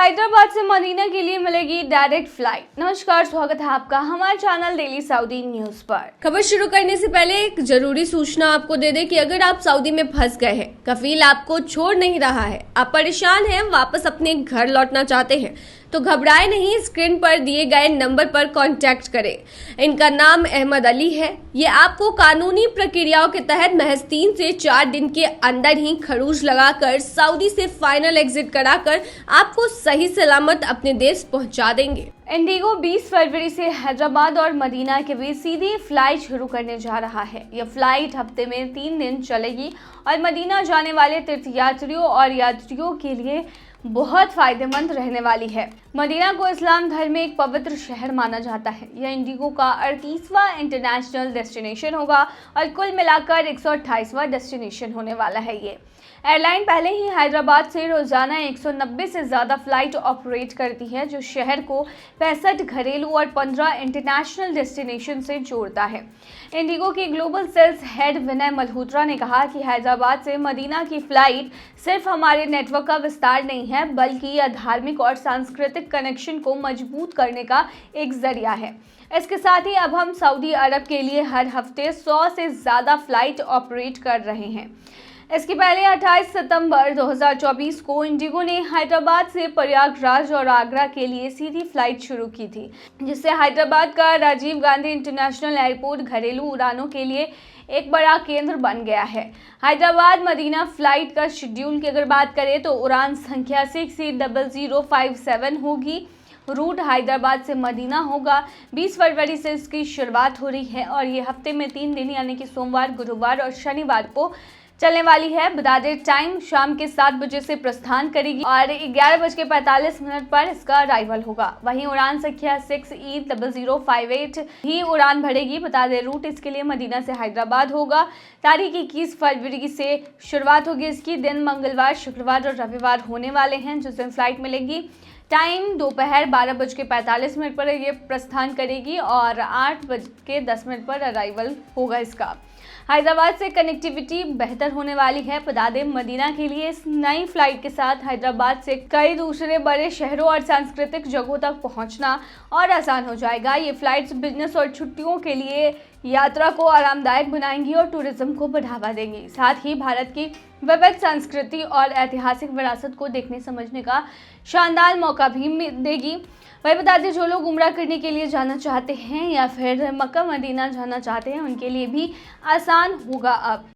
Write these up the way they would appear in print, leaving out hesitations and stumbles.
हैदराबाद से मदीना के लिए मिलेगी डायरेक्ट फ्लाइट। नमस्कार, स्वागत है आपका हमारे चैनल डेली सऊदी न्यूज पर। खबर शुरू करने से पहले एक जरूरी सूचना आपको दे दें कि अगर आप सऊदी में फंस गए हैं, कफील आपको छोड़ नहीं रहा है, आप परेशान हैं, वापस अपने घर लौटना चाहते हैं तो घबराए नहीं, स्क्रीन पर दिए गए नंबर पर कांटेक्ट करें। इनका नाम अहमद अली है। ये आपको कानूनी प्रक्रियाओं के तहत महज 3 से 4 दिन के अंदर ही खरूज लगाकर सऊदी से फाइनल एग्जिट कराकर आपको सही सलामत अपने देश पहुंचा देंगे। इंडिगो 20 फरवरी से हैदराबाद और मदीना के बीच सीधी फ्लाइट शुरू करने जा रहा है। यह फ्लाइट हफ्ते में 3 दिन चलेगी और मदीना जाने वाले तीर्थयात्रियों और यात्रियों के लिए बहुत फायदेमंद रहने वाली है। मदीना को इस्लाम धर्म में एक पवित्र शहर माना जाता है। यह इंडिगो का 38वां इंटरनेशनल डेस्टिनेशन होगा और कुल मिलाकर 128वां डेस्टिनेशन होने वाला है। ये एयरलाइन पहले ही हैदराबाद से रोजाना 190 से ज़्यादा फ्लाइट ऑपरेट करती है, जो शहर को 65 घरेलू और 15 इंटरनेशनल डेस्टिनेशन से जोड़ता है। इंडिगो के ग्लोबल सेल्स हेड विनय मल्होत्रा ने कहा कि हैदराबाद से मदीना की फ्लाइट सिर्फ हमारे नेटवर्क का विस्तार नहीं है, बल्कि यह धार्मिक और सांस्कृतिक कनेक्शन को मजबूत करने का एक जरिया है। इसके साथ ही अब हम सऊदी अरब के लिए हर हफ्ते 100 से ज़्यादा फ्लाइट ऑपरेट कर रहे हैं। इसके पहले 28 सितंबर 2024 को इंडिगो ने हैदराबाद से प्रयागराज और आगरा के लिए सीधी फ्लाइट शुरू की थी, जिससे हैदराबाद का राजीव गांधी इंटरनेशनल एयरपोर्ट घरेलू उड़ानों के लिए एक बड़ा केंद्र बन गया है। हैदराबाद मदीना फ्लाइट का शेड्यूल की अगर बात करें तो उड़ान संख्या 60057 होगी। रूट हैदराबाद से मदीना होगा। 20 फरवरी से इसकी शुरुआत हो रही है और ये हफ्ते में 3 दिन यानी कि सोमवार, गुरुवार और शनिवार को चलने वाली है। बता दें, टाइम शाम के 7 बजे से प्रस्थान करेगी और 11:45 पर इसका अराइवल होगा। वहीं उड़ान संख्या 6E0058 ही उड़ान भरेगी। बता दें, रूट इसके लिए मदीना से हैदराबाद होगा। तारीख 21 फरवरी से शुरुआत होगी इसकी। दिन मंगलवार, शुक्रवार और रविवार होने वाले हैं, जिस दिन फ्लाइट मिलेगी। टाइम दोपहर 12:45 पर ये प्रस्थान करेगी और 8:10 पर अराइवल होगा इसका। हैदराबाद से कनेक्टिविटी बेहतर होने वाली है। बता दें, मदीना के लिए इस नई फ्लाइट के साथ हैदराबाद से कई दूसरे बड़े शहरों और सांस्कृतिक जगहों तक पहुंचना और आसान हो जाएगा। ये फ्लाइट्स बिजनेस और छुट्टियों के लिए यात्रा को आरामदायक बनाएंगी और टूरिज्म को बढ़ावा देंगी। साथ ही भारत की विविध संस्कृति और ऐतिहासिक विरासत को देखने समझने का शानदार मौका भी देगी। वही बता दें, जो लोग उम्रा करने के लिए जाना चाहते हैं या फिर मक्का मदीना जाना चाहते हैं, उनके लिए भी आसान होगा। अब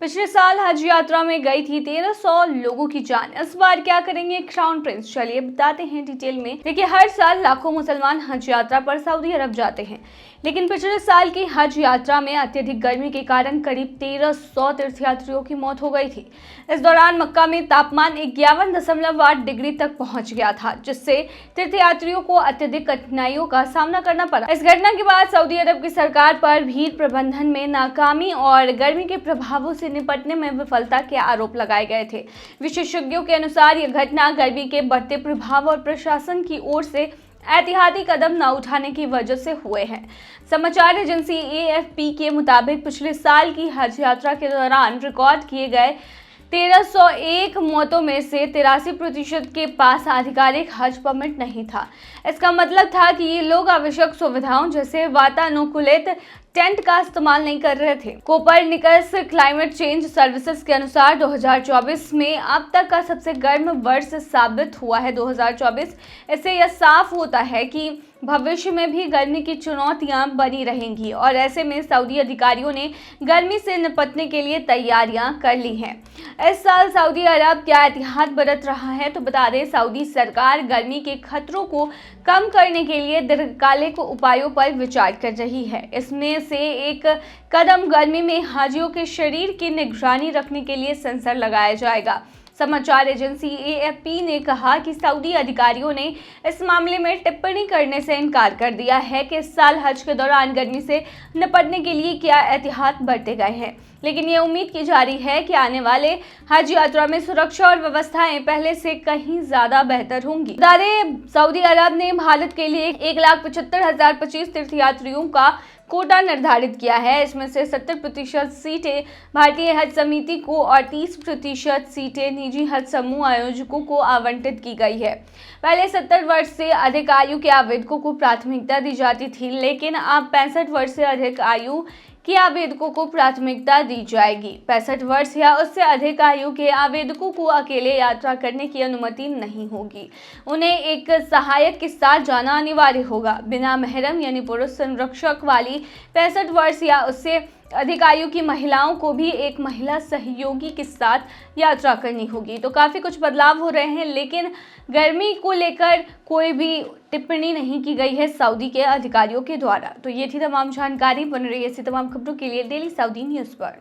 पिछले साल हज यात्रा में गई थी 1300 लोगों की जान। इस बार क्या करेंगे क्राउन प्रिंस, चलिए बताते हैं डिटेल में। देखिए, हर साल लाखों मुसलमान हज यात्रा पर सऊदी अरब जाते हैं, लेकिन पिछले साल की हज यात्रा में अत्यधिक गर्मी के कारण करीब 1300 तीर्थयात्रियों की मौत हो गई थी। इस दौरान मक्का में तापमान 51.8 डिग्री तक पहुंच गया था, जिससे तीर्थयात्रियों को अत्यधिक कठिनाइयों का सामना करना पड़ा। इस घटना के बाद सऊदी अरब की सरकार पर भीड़ प्रबंधन में नाकामी और गर्मी के प्रभावों से निपटने में विफलता के आरोप लगाए गए थे। विशेषज्ञों के अनुसार यह घटना गर्मी के बढ़ते प्रभाव और प्रशासन की ओर से एहतियाती कदम न उठाने की वजह से हुए हैं। समाचार एजेंसी AFP के मुताबिक पिछले साल की हज यात्रा के दौरान रिकॉर्ड किए गए 1301 मौतों में से 83% के पास आधिकारिक हज परमिट नहीं था। इसका मतलब था कि ये लोग आवश्यक सुविधाओं जैसे वातानुकूलित टेंट का इस्तेमाल नहीं कर रहे थे। कोपरनिकस क्लाइमेट चेंज सर्विसेज के अनुसार 2024 में अब तक का सबसे गर्म वर्ष साबित हुआ है 2024। इससे यह साफ होता है कि भविष्य में भी गर्मी की चुनौतियां बनी रहेंगी और ऐसे में सऊदी अधिकारियों ने गर्मी से निपटने के लिए तैयारियां कर ली हैं। इस साल सऊदी अरब क्या एहतियात बरत रहा है, तो बता दें, सऊदी सरकार गर्मी के खतरों को कम करने के लिए दीर्घकालिक उपायों पर विचार कर रही है। इसमें से एक कदम गर्मी में हाजियों के शरीर की निगरानी रखने के लिए सेंसर लगाया जाएगा। समाचार एजेंसी AFP ने कहा कि सऊदी अधिकारियों ने इस मामले में टिप्पणी करने से इनकार कर दिया है कि इस साल हज के दौरान गर्मी से निपटने के लिए क्या एहतियात बरते गए हैं, लेकिन ये उम्मीद की जा रही है कि आने वाले हज यात्रा में सुरक्षा और व्यवस्थाएं पहले से कहीं ज्यादा बेहतर होंगी। बता दें, सऊदी अरब ने भारत के लिए 1,75,025 तीर्थयात्रियों का कोटा निर्धारित किया है। इसमें से 70% सीटें भारतीय हज समिति को और 30% सीटें निजी हज समूह आयोजकों को आवंटित की गई है। पहले 70 वर्ष से अधिक आयु के आवेदकों को प्राथमिकता दी जाती थी, लेकिन अब 65 वर्ष से अधिक आयु के आवेदकों को प्राथमिकता दी जाएगी। 65 वर्ष या उससे अधिक आयु के आवेदकों को अकेले यात्रा करने की अनुमति नहीं होगी। उन्हें एक सहायक के साथ जाना अनिवार्य होगा। बिना महरम यानी पुरुष संरक्षक वाली 65 वर्ष या उससे अधिक आयु की महिलाओं को भी एक महिला सहयोगी के साथ यात्रा करनी होगी। तो काफ़ी कुछ बदलाव हो रहे हैं, लेकिन गर्मी को लेकर कोई भी टिप्पणी नहीं की गई है सऊदी के अधिकारियों के द्वारा। तो ये थी तमाम जानकारी। बन रही ऐसी तमाम खबरों के लिए डेली सऊदी न्यूज़ पर।